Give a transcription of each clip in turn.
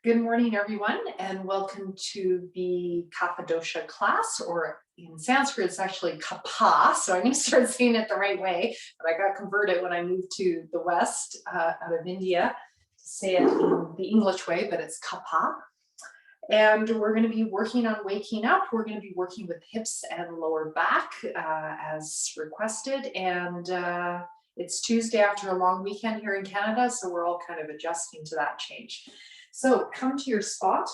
Good morning, everyone, and welcome to the Kapha Dosa class, or in Sanskrit, it's actually Kapha, so I'm going to start saying it the right way, but I got converted when I moved to the West out of India to say it in the English way, but it's Kapha. And we're going to be working on waking up. We're going to be working with hips and lower back as requested, and it's Tuesday after a long weekend here in Canada, so we're all kind of adjusting to that change. So come to your spot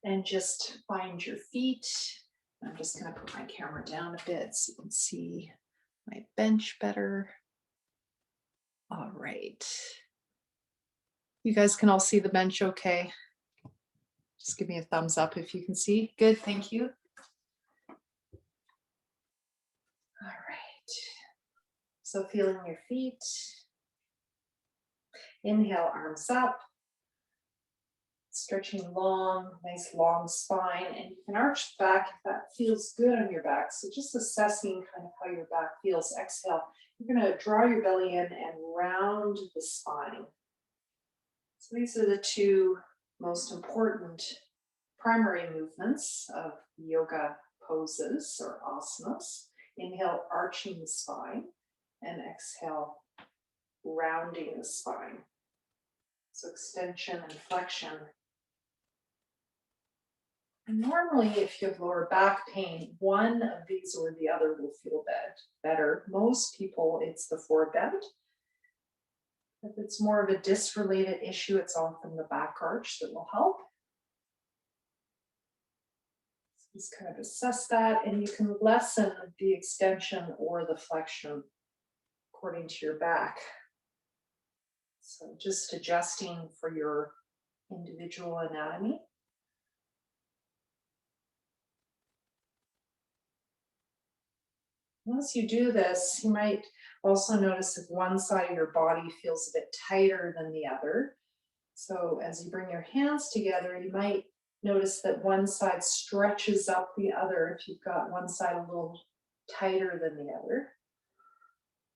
and just find your feet. I'm just going to put my camera down a bit so you can see my bench better. All right. You guys can all see the bench okay? Just give me a thumbs up if you can see. Good, thank you. All right. So feeling your feet. Inhale, arms up. Stretching long, nice long spine, and you can arch back if that feels good on your back. So just assessing kind of how your back feels. Exhale, you're going to draw your belly in and round the spine. So these are the two most important primary movements of yoga poses or asanas. Inhale, arching the spine, and exhale, rounding the spine. So extension and flexion. And normally, if you have lower back pain, one of these or the other will feel better. Most people, it's the forebend. If it's more of a disc-related issue, it's often the back arch that will help. So just kind of assess that, and you can lessen the extension or the flexion according to your back. So just adjusting for your individual anatomy. Once you do this, you might also notice if one side of your body feels a bit tighter than the other. So as you bring your hands together, you might notice that one side stretches up the other if you've got one side a little tighter than the other.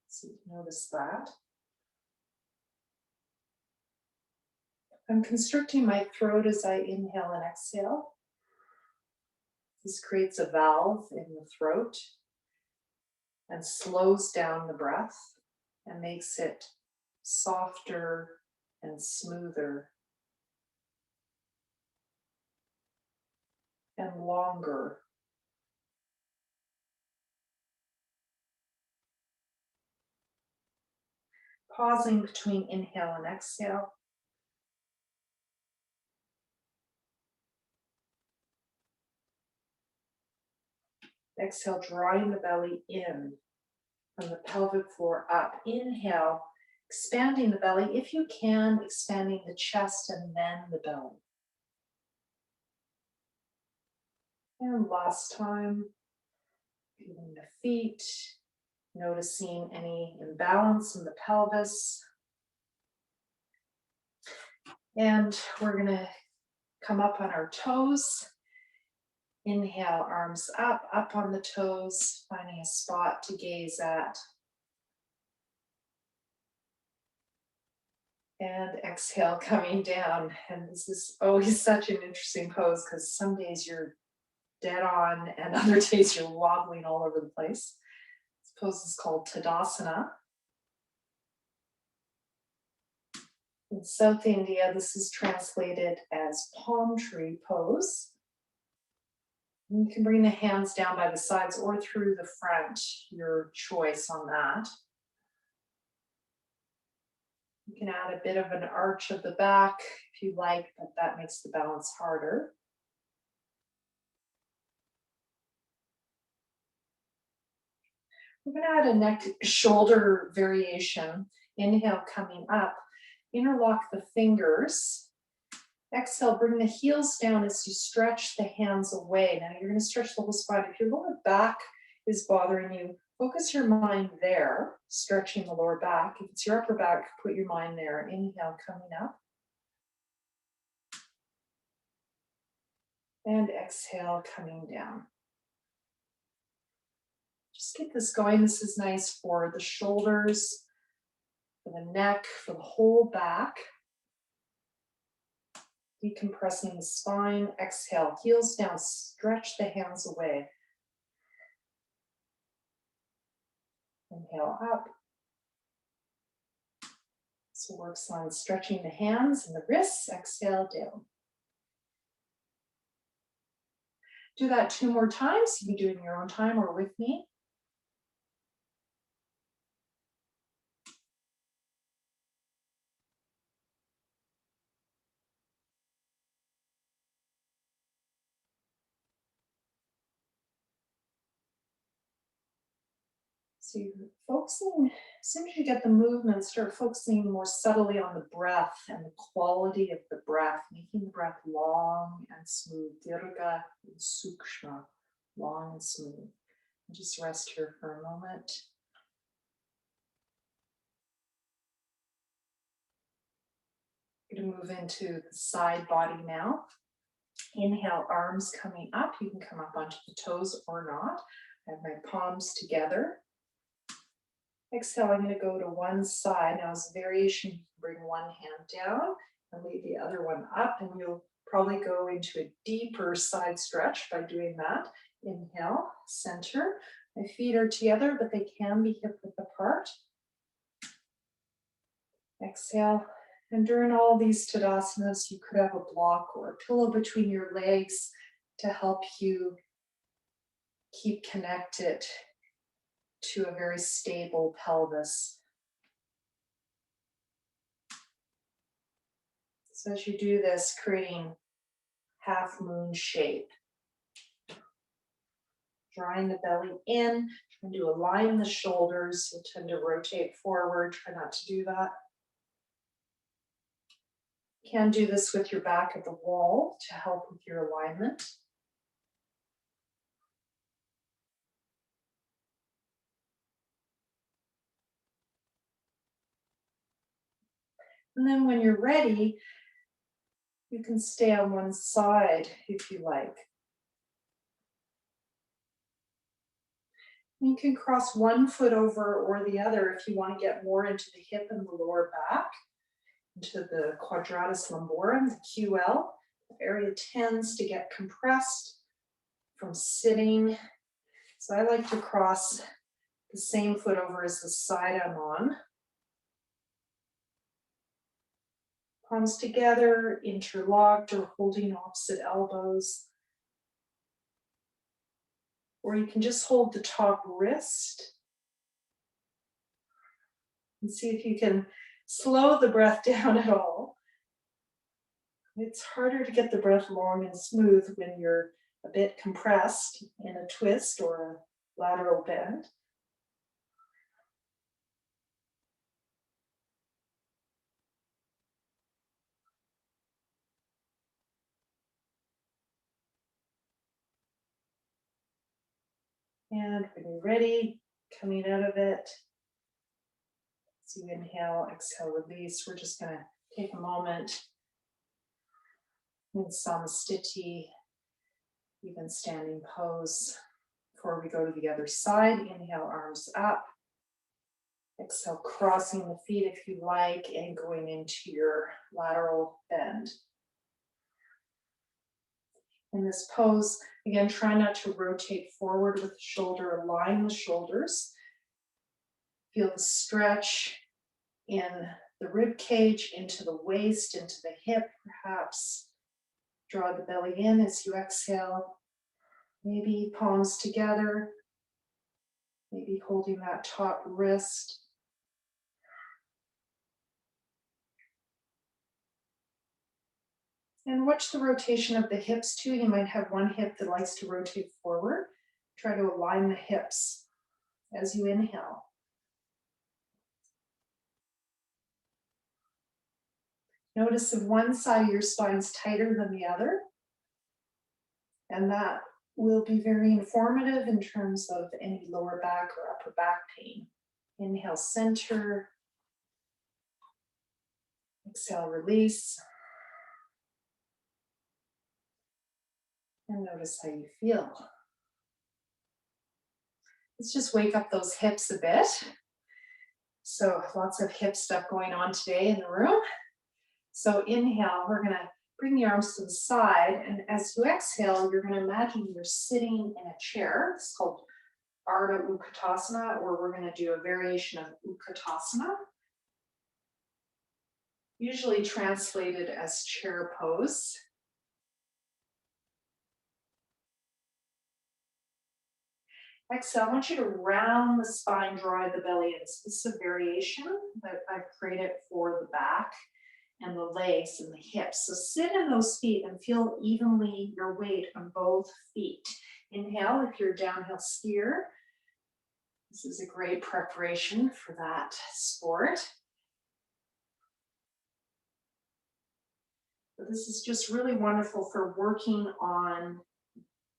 So you can notice that. I'm constricting my throat as I inhale and exhale. This creates a valve in the throat and slows down the breath and makes it softer and smoother and longer. Pausing between inhale and exhale. Exhale, drawing the belly in from the pelvic floor up. Inhale, expanding the belly. If you can, expanding the chest and then the belly. And last time, feeling the feet, noticing any imbalance in the pelvis. And we're going to come up on our toes. Inhale, arms up on the toes, finding a spot to gaze at. And exhale, coming down. And this is always such an interesting pose because some days you're dead on and other days you're wobbling all over the place. This pose is called Tadasana. In South India, this is translated as palm tree pose. And you can bring the hands down by the sides or through the front, your choice on that. You can add a bit of an arch of the back if you like, but that makes the balance harder. We're going to add a neck shoulder variation. Inhale, coming up. Interlock the fingers. Exhale, bring the heels down as you stretch the hands away. Now you're going to stretch the whole spine. If your lower back is bothering you, focus your mind there, stretching the lower back. If it's your upper back, put your mind there. Inhale, coming up. And exhale, coming down. Just get this going. This is nice for the shoulders, for the neck, for the whole back. Decompressing the spine. Exhale, heels down, stretch the hands away. Inhale up. So works on stretching the hands and the wrists. Exhale down. Do that 2 more times. You can do it in your own time or with me. So you're focusing, as soon as you get the movement, start focusing more subtly on the breath and the quality of the breath, making the breath long and smooth. Dirga and sukshma, long and smooth. And just rest here for a moment. We're going to move into the side body now. Inhale, arms coming up. You can come up onto the toes or not. I have my palms together. Exhale, I'm going to go to one side. Now as a variation, you can bring one hand down and leave the other one up, and you'll probably go into a deeper side stretch by doing that. Inhale, center. My feet are together, but they can be hip width apart. Exhale. And during all these Tadasanas, you could have a block or a pillow between your legs to help you keep connected to a very stable pelvis. So as you do this, creating half moon shape. Drawing the belly in, trying to align the shoulders. You'll tend to rotate forward, try not to do that. You can do this with your back at the wall to help with your alignment. And then when you're ready, you can stay on one side if you like. You can cross one foot over or the other if you want to get more into the hip and the lower back, into the quadratus lumborum, the QL. The area tends to get compressed from sitting. So I like to cross the same foot over as the side I'm on. Palms together, interlocked or holding opposite elbows. Or you can just hold the top wrist and see if you can slow the breath down at all. It's harder to get the breath long and smooth when you're a bit compressed in a twist or a lateral bend. And when you're ready, coming out of it, as you inhale, exhale, release, we're just going to take a moment in samastiti, even standing pose, before we go to the other side. Inhale, arms up. Exhale, crossing the feet if you like, and going into your lateral bend. In this pose, again, try not to rotate forward with the shoulder, align the shoulders. Feel the stretch in the rib cage, into the waist, into the hip, perhaps. Draw the belly in as you exhale. Maybe palms together. Maybe holding that top wrist. And watch the rotation of the hips too. You might have one hip that likes to rotate forward. Try to align the hips as you inhale. Notice if one side of your spine is tighter than the other. And that will be very informative in terms of any lower back or upper back pain. Inhale, center. Exhale, release. And notice how you feel. Let's just wake up those hips a bit. So lots of hip stuff going on today in the room. So inhale, we're going to Bring the arms to the side, and as you exhale, you're going to imagine you're sitting in a chair. It's called Ardha Ukutasana, or we're going to do a variation of Ukutasana, usually translated as chair pose. Exhale, I want you to round the spine, draw the belly in. So this is a variation that I've created for the back and the legs and the hips. So sit in those feet and feel evenly your weight on both feet. Inhale if you're a downhill skier. This is a great preparation for that sport. But this is just really wonderful for working on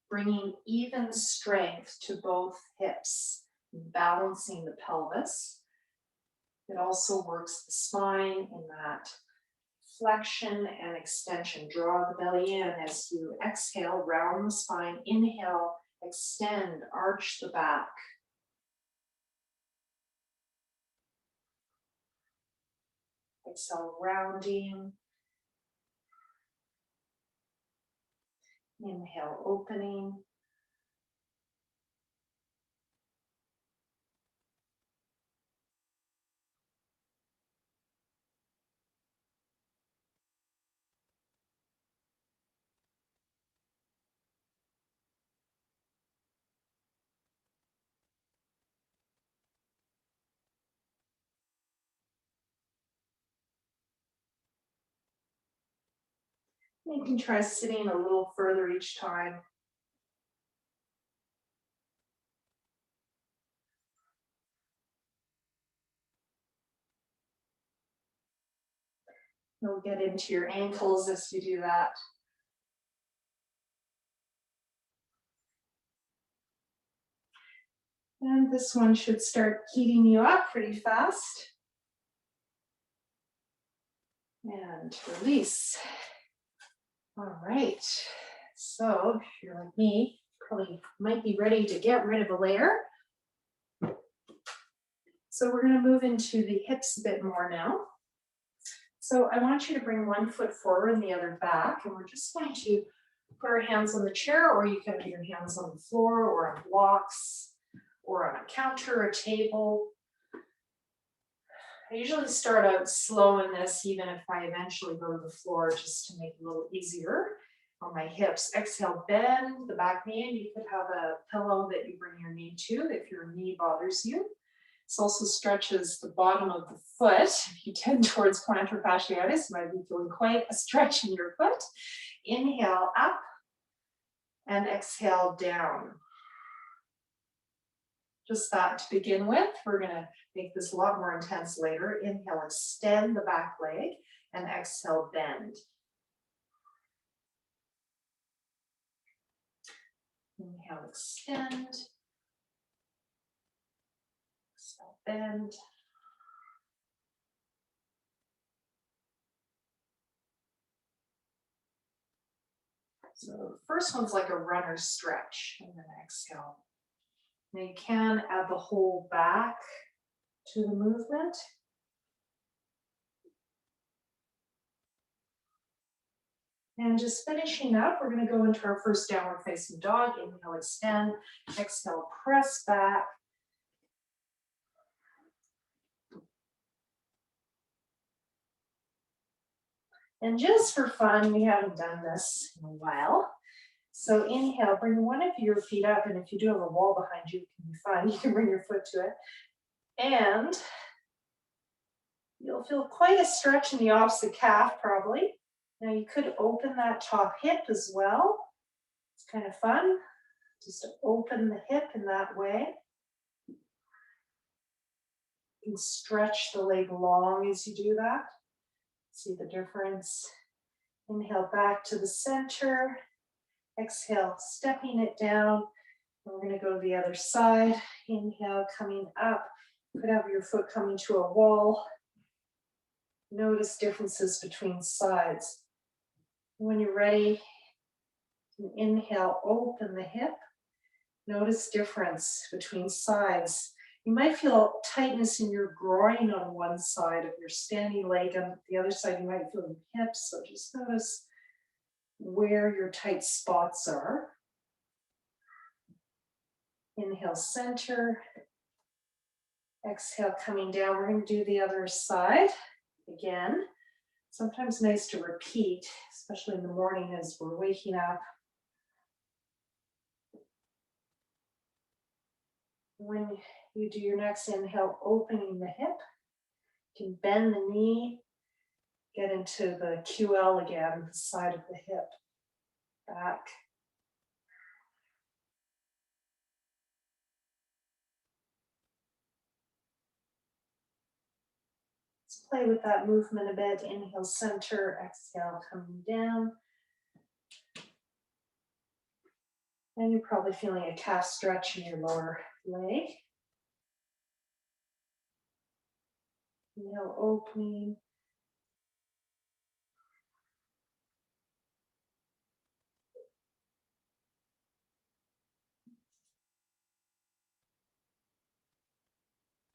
bringing even strength to both hips, balancing the pelvis. It also works the spine in that flexion and extension. Draw the belly in as you exhale, round the spine. Inhale, extend, arch the back. Exhale, rounding. Inhale, opening. You can try sitting a little further each time. You'll get into your ankles as you do that. And this one should start heating you up pretty fast. And release. All right. So if you're like me, probably might be ready to get rid of a layer. So we're going to move into the hips a bit more now. So I want you to bring one foot forward and the other back, and we're just going to put our hands on the chair, or you can put your hands on the floor or on blocks or on a counter or table. I usually start out slow in this, even if I eventually go to the floor, just to make it a little easier on my hips. Exhale, bend the back knee, and you could have a pillow that you bring your knee to if your knee bothers you. This also stretches the bottom of the foot. If you tend towards plantar fasciitis, you might be feeling quite a stretch in your foot. Inhale up and exhale down. Just that to begin with. We're going to make this a lot more intense later. Inhale, extend the back leg, and exhale, bend. Inhale, extend. Exhale, bend. So the first one's like a runner stretch, and then exhale. Now you can add the whole back to the movement. And just finishing up, we're going to go into our first downward facing dog. Inhale, extend. Exhale, press back. And just for fun, we haven't done this in a while. So inhale, bring one of your feet up, and if you do have a wall behind you, it can be fun. You can bring your foot to it. And you'll feel quite a stretch in the opposite calf, probably. Now you could open that top hip as well. It's kind of fun, just to open the hip in that way. You can stretch the leg long as you do that. See the difference. Inhale back to the center. Exhale, stepping it down. And we're going to go to the other side. Inhale, coming up. You could have your foot coming to a wall. Notice differences between sides. When you're ready, you can inhale, open the hip. Notice difference between sides. You might feel tightness in your groin on one side of your standing leg, and the other side you might feel in the hips. So just notice where your tight spots are. Inhale, center. Exhale, coming down. We're going to do the other side again. Sometimes nice to repeat, especially in the morning as we're waking up. When you do your next inhale, opening the hip, you can bend the knee, get into the QL again, the side of the hip, back. Let's play with that movement a bit. Inhale, center, exhale, coming down. And you're probably feeling a calf stretch in your lower leg. Inhale, opening.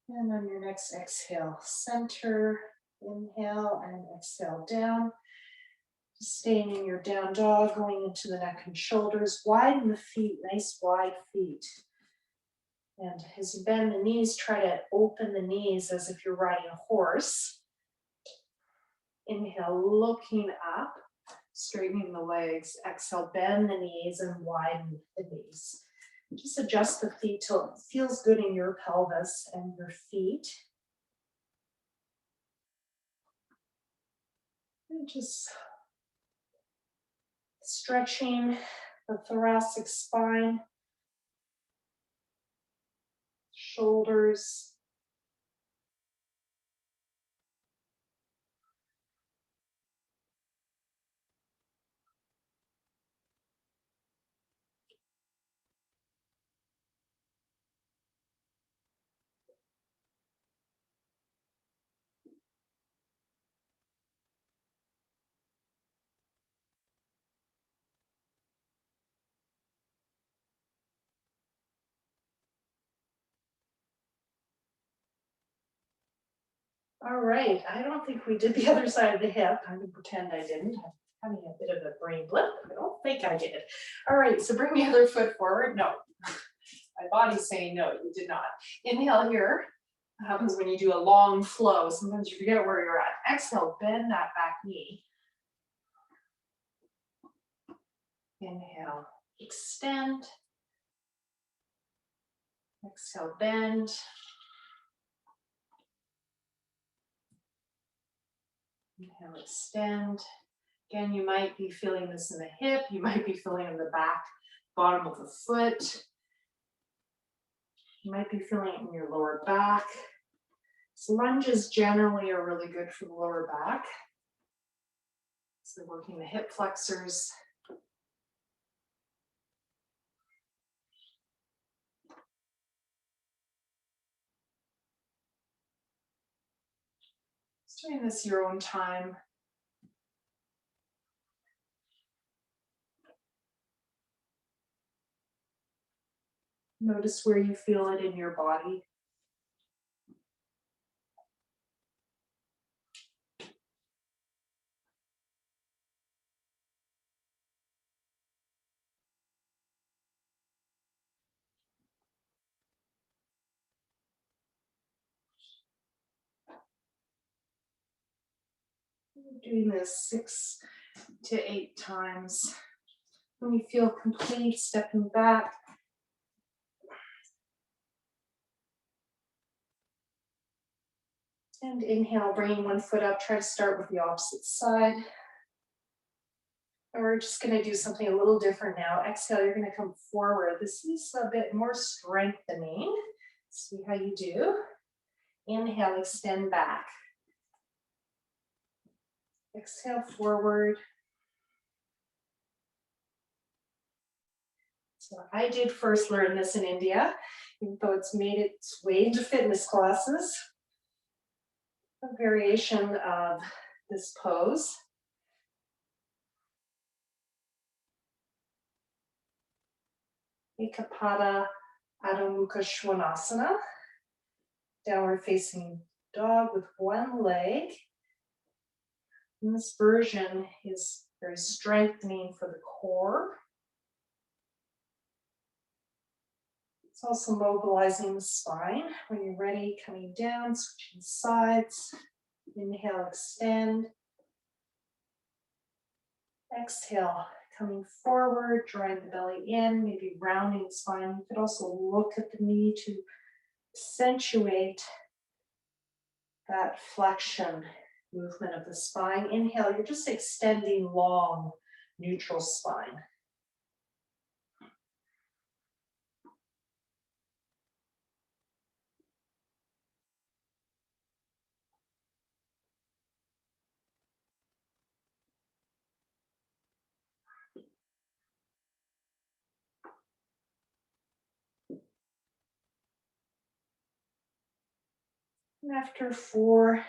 And on your next exhale, center, inhale, and exhale down. Just staying in your down dog, going into the neck and shoulders. Widen the feet, nice wide feet. And as you bend the knees, try to open the knees as if you're riding a horse. Inhale, looking up, straightening the legs. Exhale, bend the knees and widen the knees. Just adjust the feet till it feels good in your pelvis and your feet. And just stretching the thoracic spine, shoulders. All right, I don't think we did the other side of the hip. I'm gonna pretend I didn't. I'm having a bit of a brain blip. I don't think I did. All right, so bring the other foot forward. No, my body's saying no, you did not. Inhale here. What happens when you do a long flow? Sometimes you forget where you're at. Exhale, bend that back knee. Inhale, extend. Exhale, bend. Inhale, extend. Again, you might be feeling this in the hip. You might be feeling in the back, bottom of the foot. You might be feeling it in your lower back. So lunges generally are really good for the lower back. So working the hip flexors. Just doing this your own time. Notice where you feel it in your body. Doing this 6 to 8 times. When you feel complete, stepping back. And inhale, bringing one foot up. Try to start with the opposite side. And we're just going to do something a little different now. Exhale, you're going to come forward. This is a bit more strengthening. See how you do. Inhale, extend back. Exhale, forward. So I did first learn this in India, even though it's made its way into fitness classes. A variation of this pose. Ekapada Adho Mukha Svanasana. Downward facing dog with one leg. And this version is Very strengthening for the core. It's also mobilizing the spine. When you're ready, coming down, switching sides. Inhale, extend. Exhale, coming forward, drawing the belly in, maybe rounding the spine. You could also look at the knee to accentuate that flexion movement of the spine. Inhale, you're just extending long, neutral spine. And after 4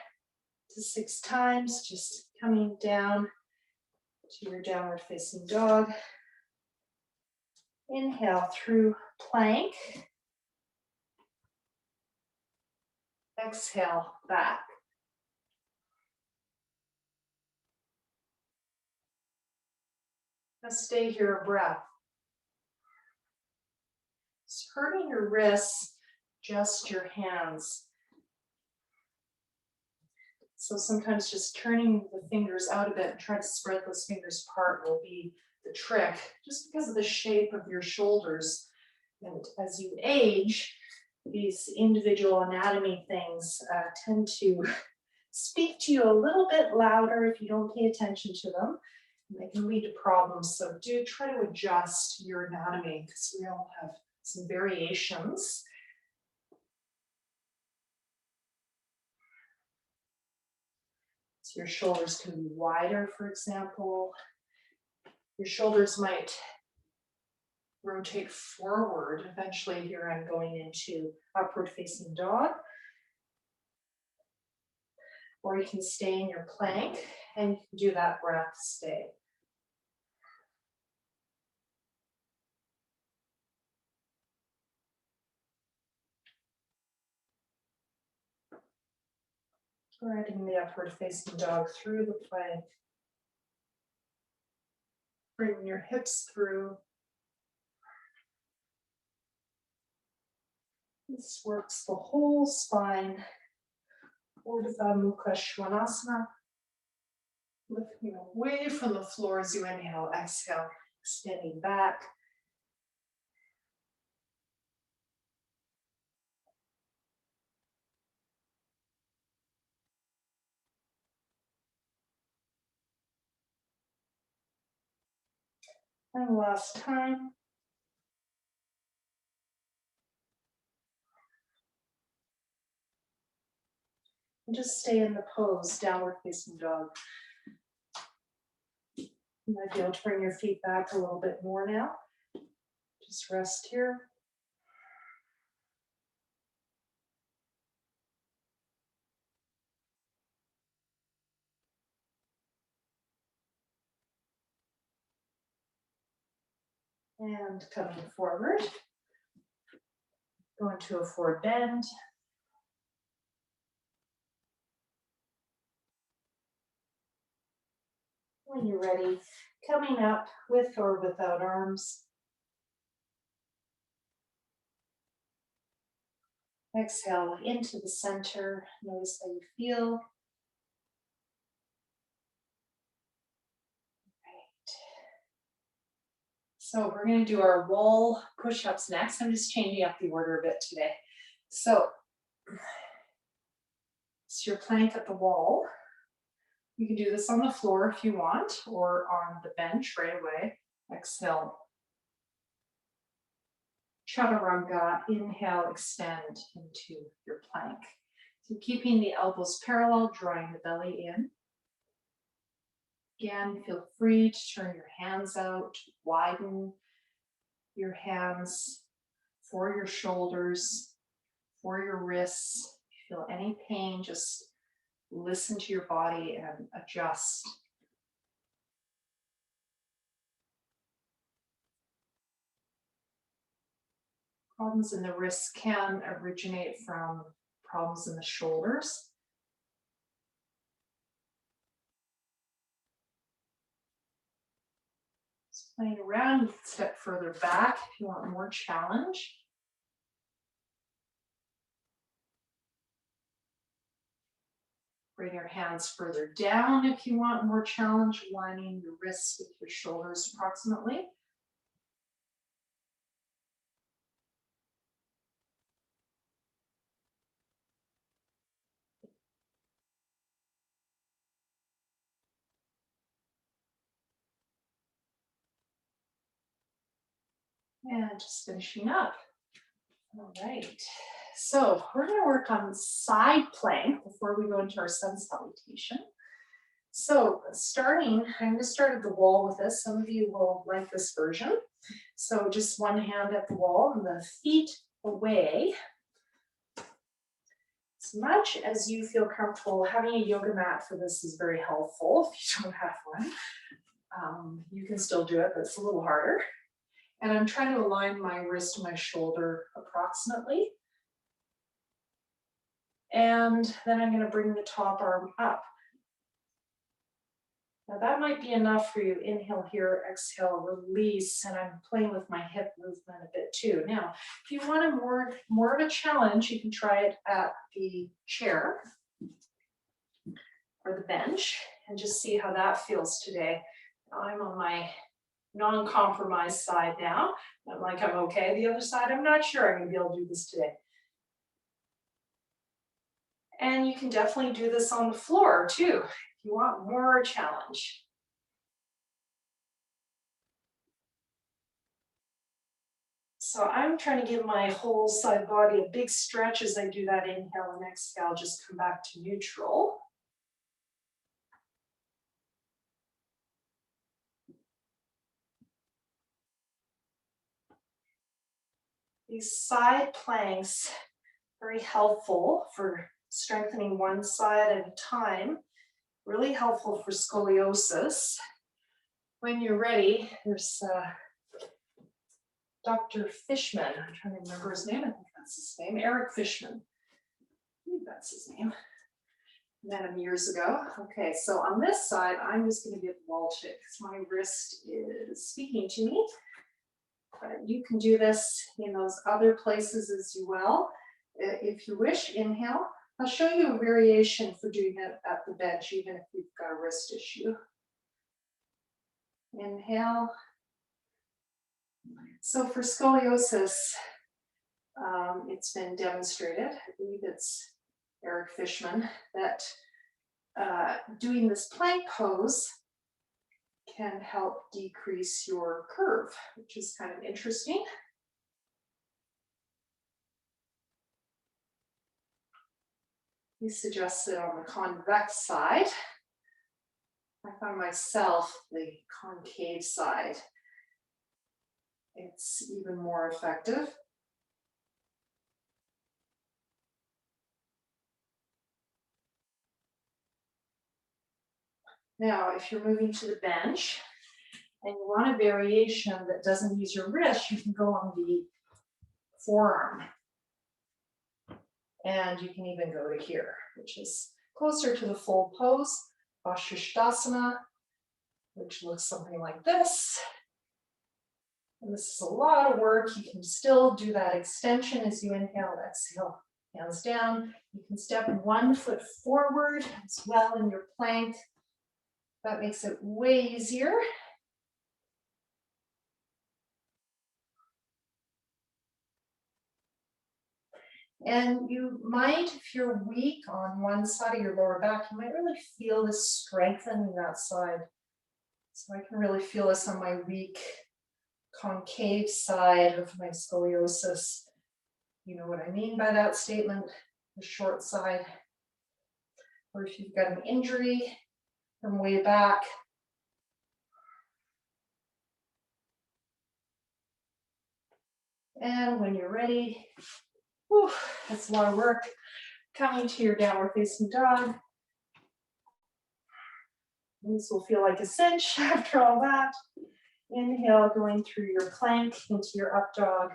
to 6 times, just coming down to your downward facing dog. Inhale through plank. Exhale back. Now stay here a breath. Just hurting your wrists, just your hands. So sometimes just turning the fingers out a bit and trying to spread those fingers apart will be the trick, just because of the shape of your shoulders. And as you age, these individual anatomy things tend to speak to you a little bit louder if you don't pay attention to them. And they can lead to problems. So do try to adjust your anatomy because we all have some variations. So your shoulders can be wider, for example. Your shoulders might rotate forward. Eventually here I'm going into upward facing dog. Or you can stay in your plank and you can do that breath stay. Riding the upward facing dog through the plank. Bring your hips through. This works the whole spine. Urdhva Mukha Svanasana. Lifting away from the floor as you inhale, exhale, extending back. And last time. And just stay in the pose, downward facing dog. You might be able to bring your feet back a little bit more now. Just rest here. And coming forward. Go into a forward bend. When you're ready, coming up with or without arms. Exhale into the center. Notice how you feel. Right. So we're going to do our wall push-ups next. I'm just changing up the order a bit today. So it's your plank at the wall. You can do this on the floor if you want, or on the bench right away. Exhale. Chaturanga, inhale, extend into your plank. So keeping the elbows parallel, drawing the belly in. Again, feel free to turn your hands out, widen your hands for your shoulders, for your wrists. If you feel any pain, just listen to your body and adjust. Problems in the wrists can originate from problems in the shoulders. Playing around, you can step further back if you want more challenge. Bring your hands further down if you want more challenge, aligning your wrists with your shoulders approximately. And just finishing up. All right. So we're going to work on side plank before we go into our sun salutation. So I'm going to start at the wall with this. Some of you will like this version. So just one hand at the wall and the feet away. As much as you feel comfortable, having a yoga mat for this is very helpful. If you don't have one, you can still do it, but it's a little harder. And I'm trying to align my wrist to my shoulder approximately. And then I'm going to bring the top arm up. Now that might be enough for you. Inhale here, exhale, release. And I'm playing with my hip movement a bit too. Now, if you want more of a challenge, you can try it at the chair or the bench and just see how that feels today. I'm on my non-compromised side now. I'm like, I'm okay. The other side, I'm not sure I'm going to be able to do this today. And you can definitely do this on the floor too, if you want more challenge. So I'm trying to give my whole side body a big stretch as I do that inhale and exhale, just come back to neutral. These side planks, very helpful for strengthening one side at a time, really helpful for scoliosis. When you're ready, there's Dr. Fishman, I'm trying to remember his name, I think that's his name, Eric Fishman. I think that's his name. Met him years ago. Okay, so on this side, I'm just going to give wall chick because my wrist is speaking to me. But you can do this in those other places as well. If you wish, inhale. I'll show you a variation for doing it at the bench, even if you've got a wrist issue. Inhale. So for scoliosis, it's been demonstrated, I believe it's Eric Fishman, that doing this plank pose can help decrease your curve, which is kind of interesting. He suggests it on the convex side. I find myself the concave side. It's even more effective. Now, if you're moving to the bench and you want a variation that doesn't use your wrist, you can go on the forearm. And you can even go to here, which is closer to the full pose, Vashisthasana, which looks something like this. And this is a lot of work. You can still do that extension as you inhale, exhale, hands down. You can step 1 foot forward as well in your plank. That makes it way easier. And you might, if you're weak on one side of your lower back, you might really feel this strengthening that side. So I can really feel this on my weak concave side of my scoliosis. You know what I mean by that statement, the short side. Or if you've got an injury from way back. And when you're ready, whew, that's a lot of work. Coming to your downward facing dog. This will feel like a cinch after all that. Inhale, going through your plank into your up dog.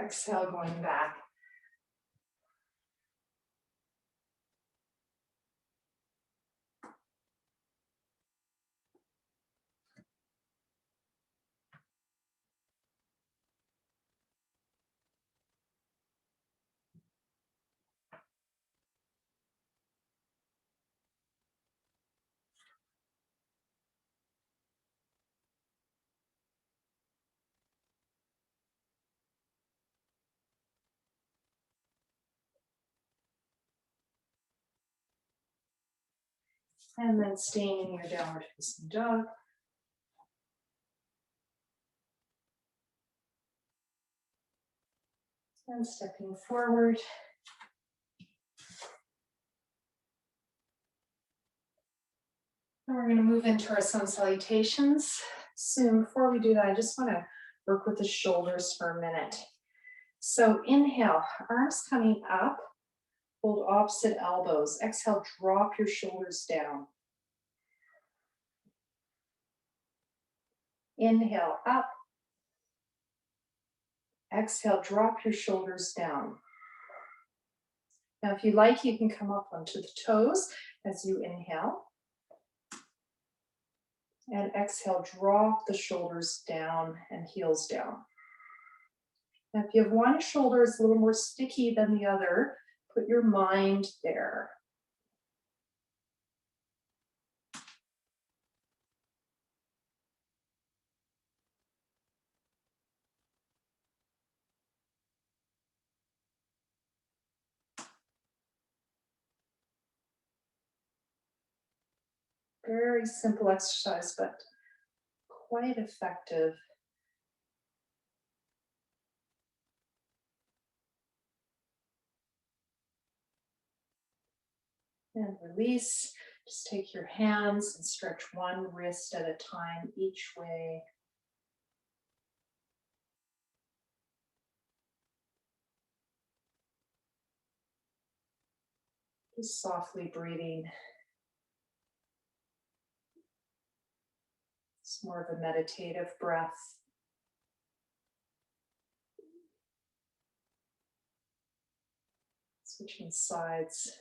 Exhale, going back. And then staying in your downward facing dog. And stepping forward. And we're going to move into our sun salutations soon. Before we do that, I just want to work with the shoulders for a minute. So inhale, arms coming up, hold opposite elbows. Exhale, drop your shoulders down. Inhale, up. Exhale, drop your shoulders down. Now, if you like, you can come up onto the toes as you inhale. And exhale, drop the shoulders down and heels down. Now, if you have one shoulder is a little more sticky than the other, put your mind there. Very simple exercise, but quite effective. And release. Just take your hands and stretch one wrist at a time each way. Just softly breathing. It's more of a meditative breath. Switching sides.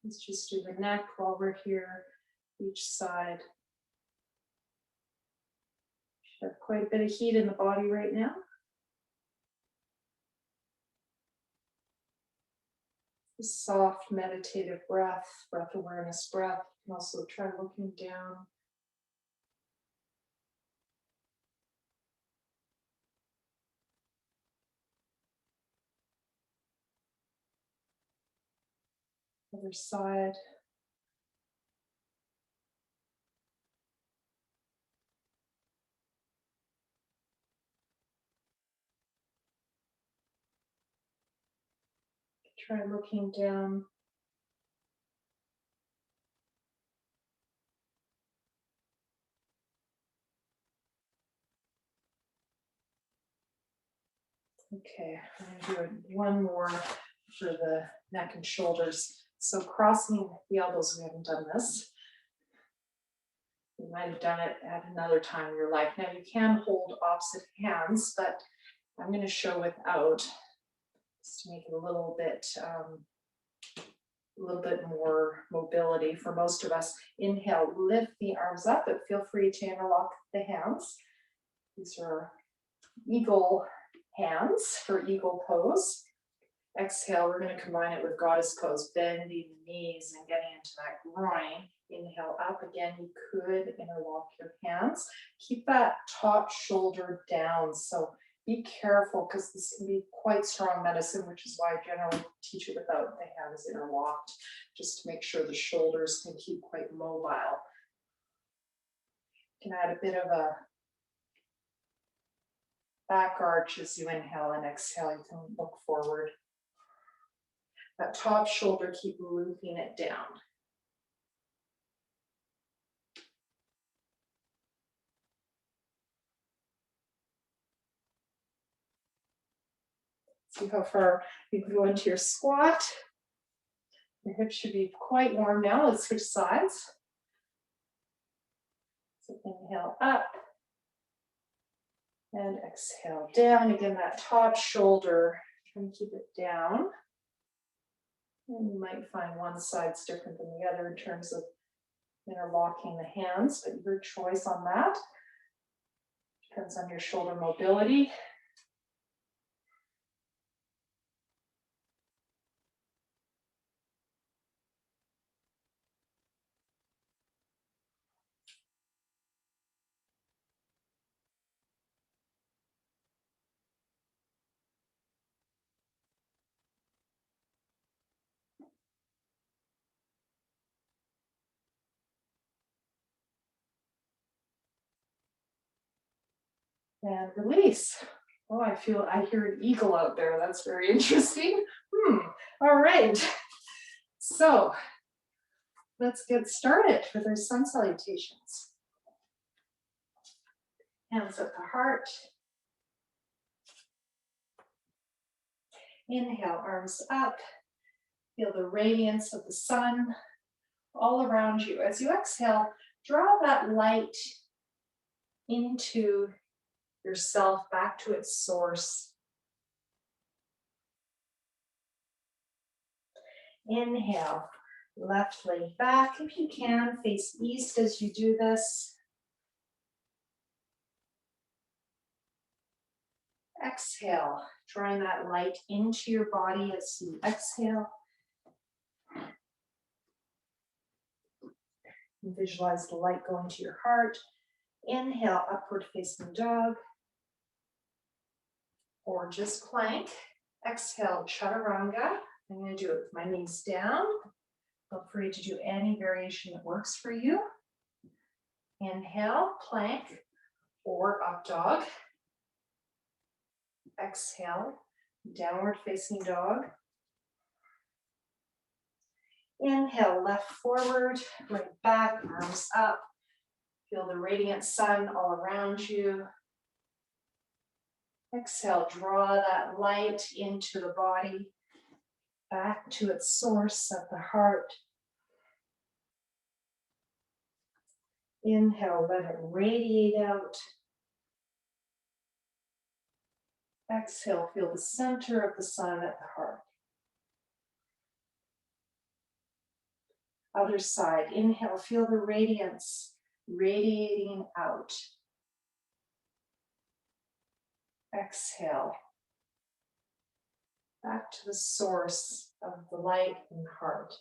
Let's just do the neck while we're here, each side. Should have quite a bit of heat in the body right now. Soft meditative breath, breath awareness breath. You can also try looking down. Other side. Try looking down. Okay, I'm going to do one more for the neck and shoulders. So crossing the elbows, we haven't done this. You might have done it at another time in your life. Now you can hold opposite hands, but I'm going to show without, just to make it a little bit more mobility for most of us. Inhale, lift the arms up, but feel free to interlock the hands. These are eagle hands for eagle pose. Exhale, we're going to combine it with goddess pose, bending the knees and getting into that groin. Inhale up. Again, you could interlock your hands. Keep that top shoulder down. So be careful, because this can be quite strong medicine, which is why I generally teach it without the hands interlocked, just to make sure the shoulders can keep quite mobile. You can add a bit of a back arch as you inhale, and exhale, you can look forward. That top shoulder, keep looping it down. See how far you can go into your squat. Your hips should be quite warm now. Let's switch sides. So inhale up and exhale down. Again, that top shoulder, try and keep it down. And you might find one side's different than the other in terms of interlocking the hands, but your choice on that. Depends on your shoulder mobility. And release. Oh, I hear an eagle out there. That's very interesting. All right. So let's get started with our sun salutations. Hands at the heart. Inhale, arms up. Feel the radiance of the sun all around you. As you exhale, draw that light into yourself, back to its source. Inhale, left leg back. If you can, face east as you do this. Exhale, drawing that light into your body as you exhale. Visualize the light going to your heart. Inhale, upward facing dog. Or just plank. Exhale, chaturanga. I'm going to do it with my knees down. Feel free to do any variation that works for you. Inhale, plank or up dog. Exhale, downward facing dog. Inhale, left forward, right back, arms up. Feel the radiant sun all around you. Exhale, draw that light into the body, back to its source at the heart. Inhale, let it radiate out. Exhale, feel the center of the sun at the heart. Other side, inhale, feel the radiance radiating out. Exhale, back to the source of the light in the heart.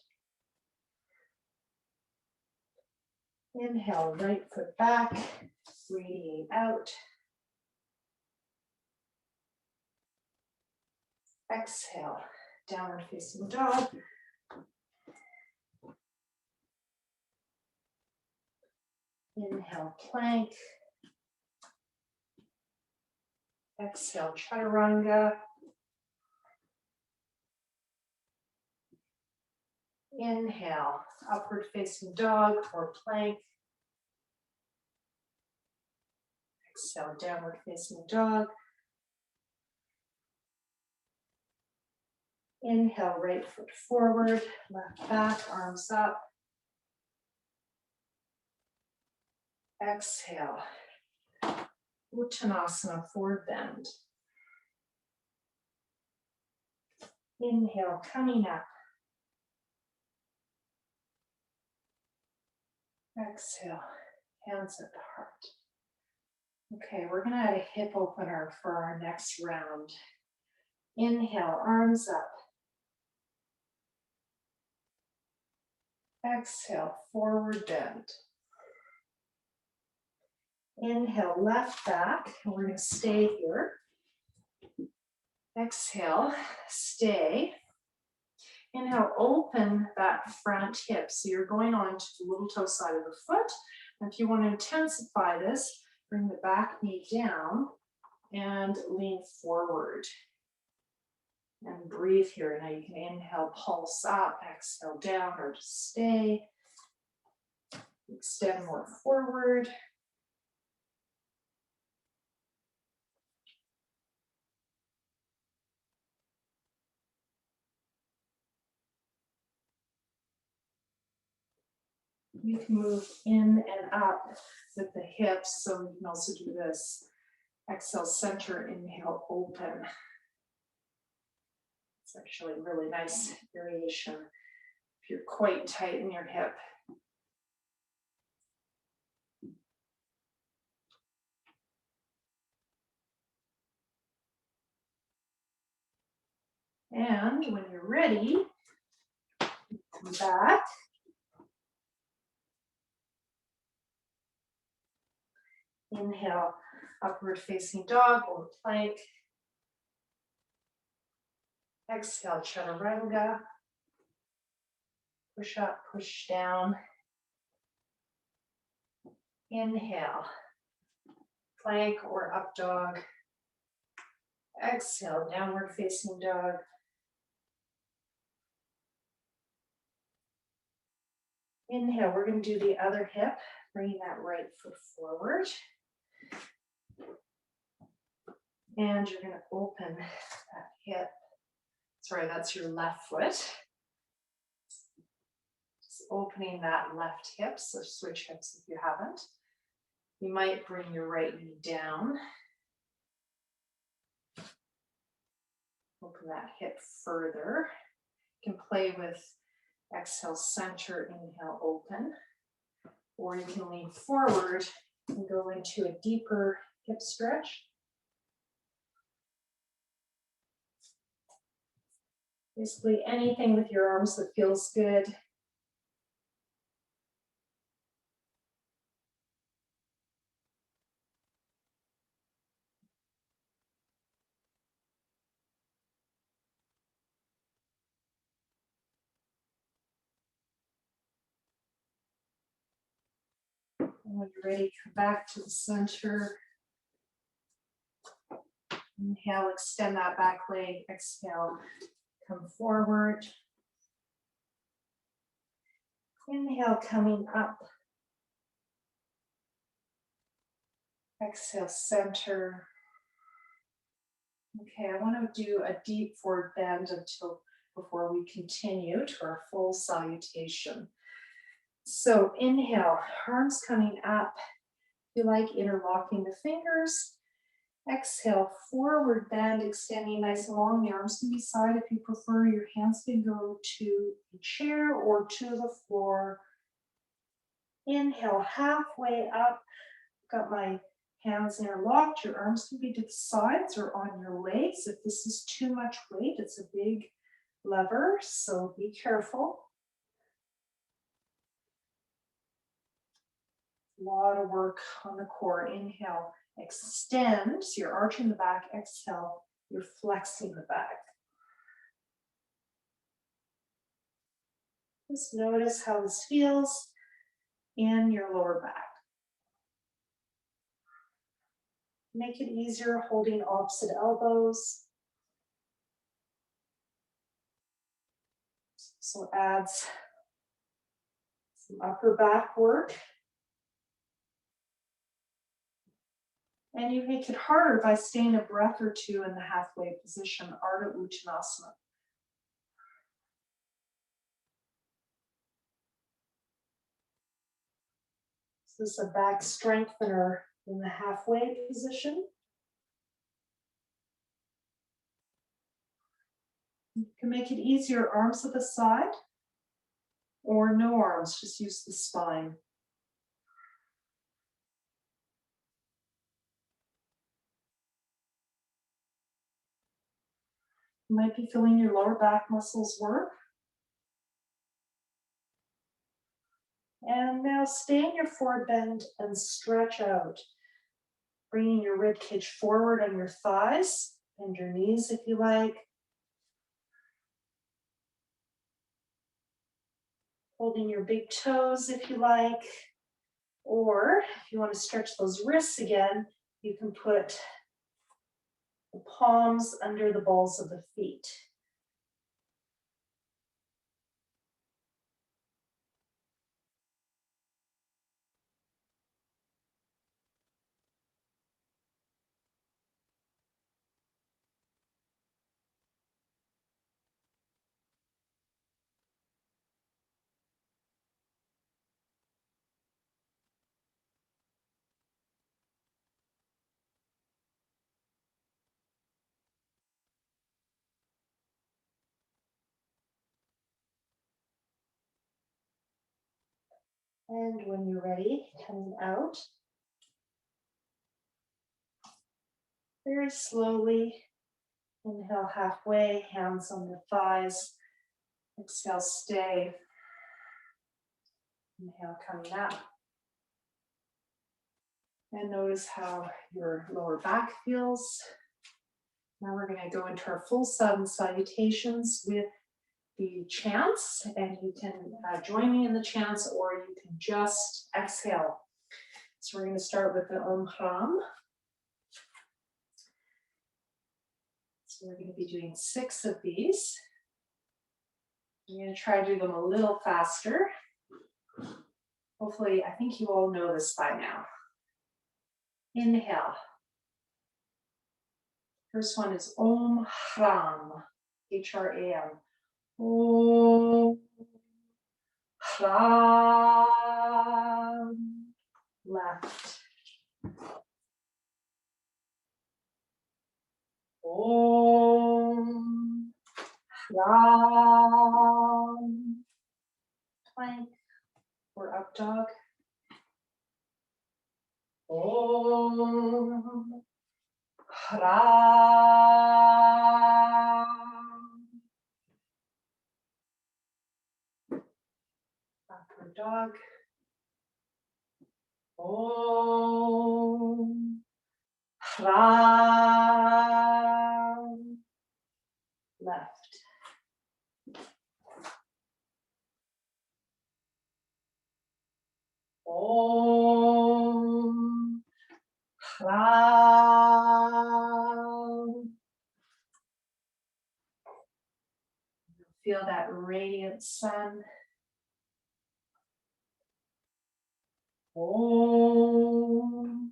Inhale, right foot back, radiate out. Exhale, downward facing dog. Inhale, plank. Exhale, chaturanga. Inhale, upward facing dog or plank. Exhale, downward facing dog. Inhale, right foot forward, left back, arms up. Exhale, Ukutasana, forward bend. Inhale, coming up. Exhale, hands at the heart. Okay, we're gonna add a hip opener for our next round. Inhale, arms up. Exhale, forward bend. Inhale, left back, and we're gonna stay here. Exhale, stay. Inhale, open that front hip. So you're going on to the little toe side of the foot. And if you want to intensify this, bring the back knee down and lean forward. And breathe here. Now you can inhale, pulse up, exhale down, or just stay. Extend more forward. You can move in and up with the hips, so you can also do this. Exhale, center, inhale, open. It's actually a really nice variation if you're quite tight in your hip. And when you're ready, come back. Inhale, upward facing dog or plank. Exhale, chaturanga. Push up, push down. Inhale, plank or up dog. Exhale, downward facing dog. Inhale, we're going to do the other hip, bringing that right foot forward. And you're going to open that hip. Sorry, that's your left foot. Just opening that left hip, so switch hips if you haven't. You might bring your right knee down. Open that hip further. You can play with exhale, center, inhale, open. Or you can lean forward and go into a deeper hip stretch. Basically anything with your arms that feels good. And when you're ready, come back to the center. Inhale, extend that back leg. Exhale, come forward. Inhale, coming up. Exhale, center. Okay, I want to do a deep forward bend before we continue to our full salutation. So inhale, arms coming up. If you like, interlocking the fingers. Exhale, forward bend, extending nice and long. The arms can be side if you prefer. Your hands can go to the chair or to the floor. Inhale, halfway up. Got my hands interlocked. Your arms can be to the sides or on your legs. If this is too much weight, it's a big lever, so be careful. A lot of work on the core. Inhale, extend. So you're arching the back. Exhale, you're flexing the back. Just notice how this feels in your lower back. Make it easier holding opposite elbows. So adds some upper back work. And you make it harder by staying a breath or two in the halfway position, Ardha Uttanasana. So this is a back strengthener in the halfway position. You can make it easier, arms at the side or no arms, just use the spine. You might be feeling your lower back muscles work. And now stay in your forward bend and stretch out. Bringing your rib cage forward on your thighs and your knees if you like. Holding your big toes if you like. Or if you want to stretch those wrists again, you can put the palms under the balls of the feet. And when you're ready, coming out. Very slowly, inhale halfway, hands on the thighs. Exhale, stay. Inhale, coming up. And notice how your lower back feels. Now we're going to go into our full sun salutations with the chants, and you can join me in the chants or you can just exhale. So we're going to start with the Om Ram. So we're going to be doing 6 of these. I'm going to try to do them a little faster. Hopefully, I think you all know this by now. Inhale. First one is Om Hram, H-R-A-M. Om Hram. Left. Om Hram. Plank or up dog. Om Hram. Backward dog. Om Hram. Left. Om Hram. Feel that radiant sun. Om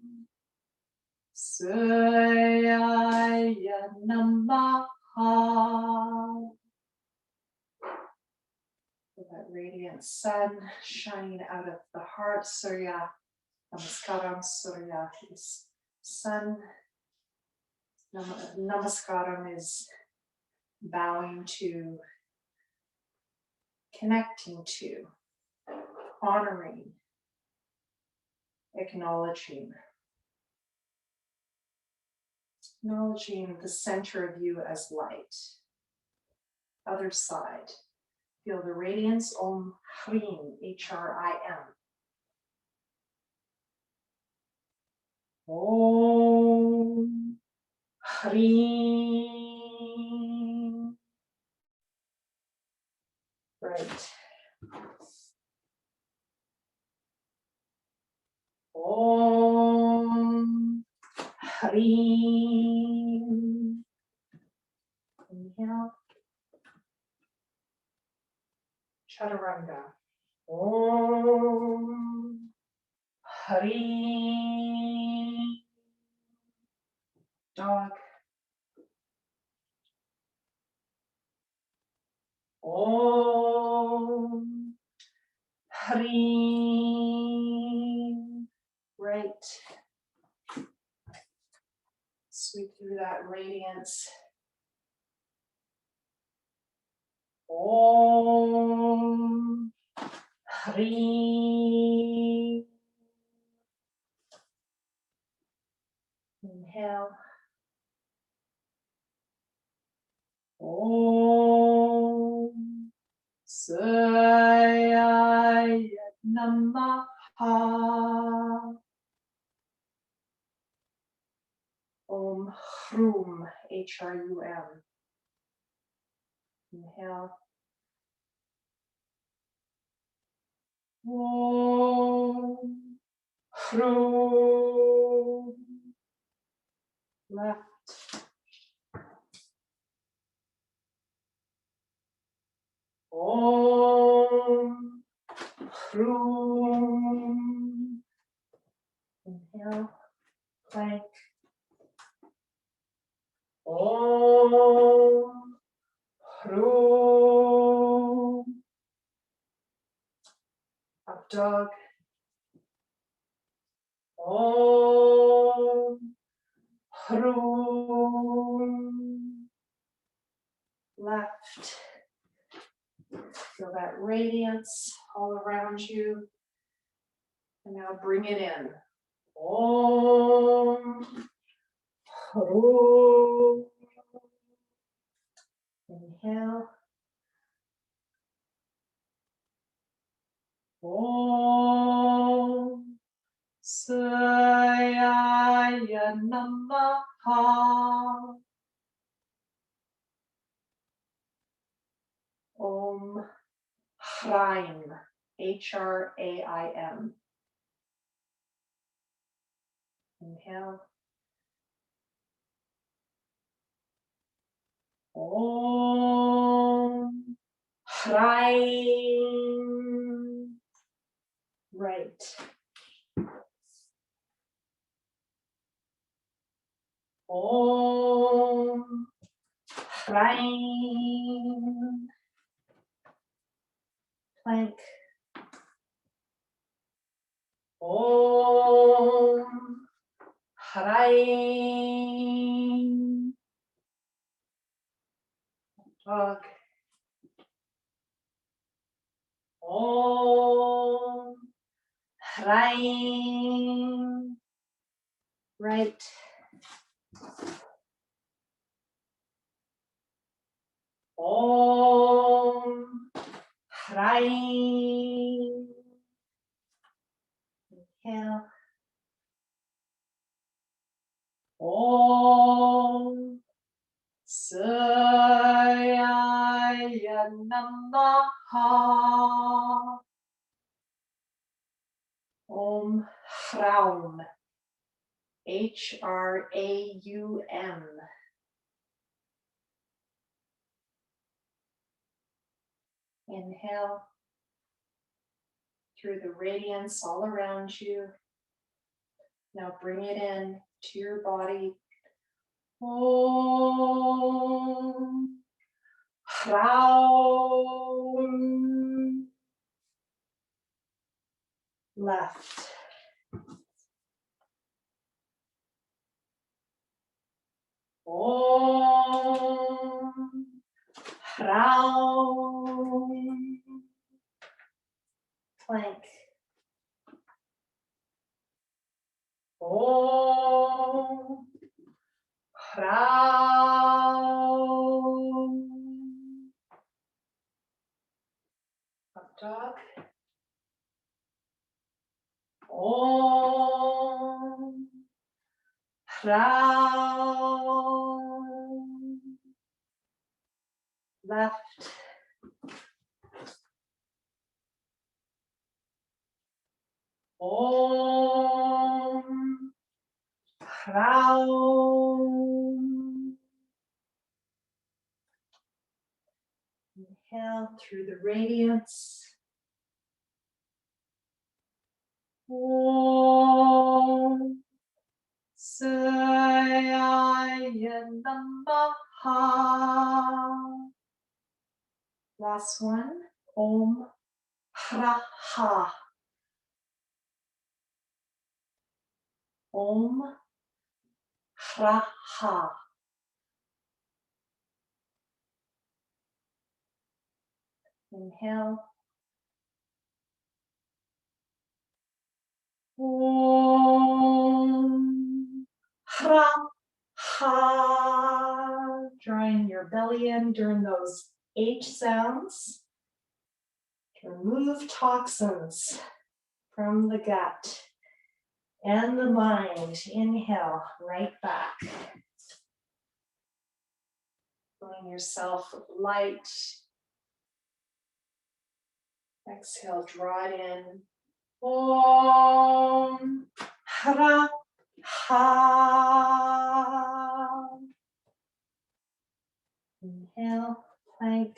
Sūrya Namaha. Feel that radiant sun shining out of the heart. Sūrya Namaskaram. Sūrya is sun. Namaskaram is bowing to, connecting to, honoring, acknowledging the center of you as light. Other side. Feel the radiance. Om Hrim, H-R-I-M. Om Hrim. Right. Om Hrim. Inhale. Chaturanga. Om Hrim. Dog. Om Hrim. Right. Sweep through that radiance. Om Hrim. Inhale. Om Sūrya Namaha. Om Hrum, H-R-U-M. Inhale. Om Hrum. Left. Om Hrum. Inhale. Plank. Om Hrum. Up dog. Om Hrum. Left. Feel that radiance all around you. And now bring it in. Om Hrum. Inhale. Om Sūrya Namaha. Om Hraim, H-R-A-I-M. Inhale. Om Hraim. Right. Om Hraim. Plank. Om Hraim. Dog. Om Hraim. Right. Om Hraim. Inhale. Om Sūrya Namaha. Om Hraum. Hraum. Inhale through the radiance all around you. Now bring it in to your body. Om Hraum. Left. Om Hraum. Plank. Om Hraum. Up dog. Om Hraum. Left. Om Hraum. Inhale through the radiance. Om Sūrya Namaha. Last one. Om Hraha. Om Hraha. Inhale. Om Hraha. Drawing your belly in during those H sounds to remove toxins from the gut and the mind. Inhale, right back. Feeling yourself light. Exhale, draw it in. Om Hraha. Inhale, plank.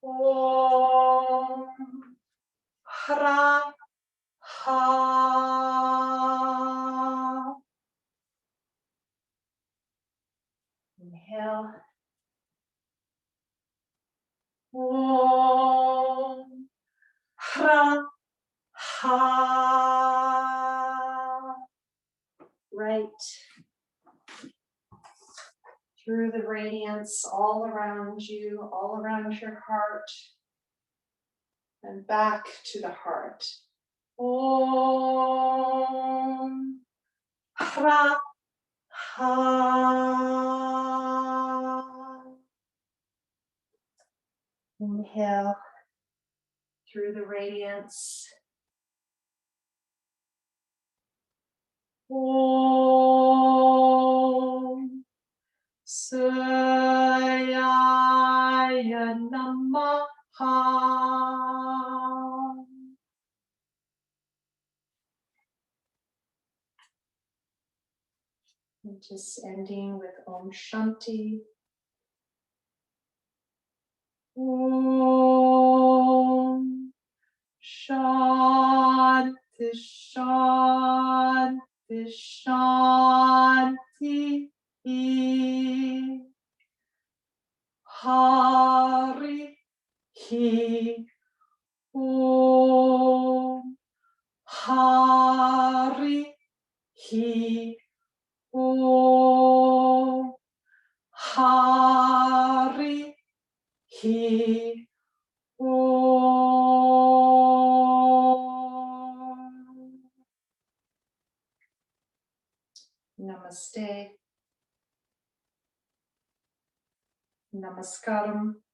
Om Hraha. Inhale. Om Hraha. Right. Through the radiance all around you, all around your heart, and back to the heart. Om Hraha. Inhale through the radiance. Om Sūrya Namaha. And Just ending with Om Shanti. Om Shanti, Shanti, Shanti. Hari Om. Hari Om. Hari Om. Namaste. Namaskaram.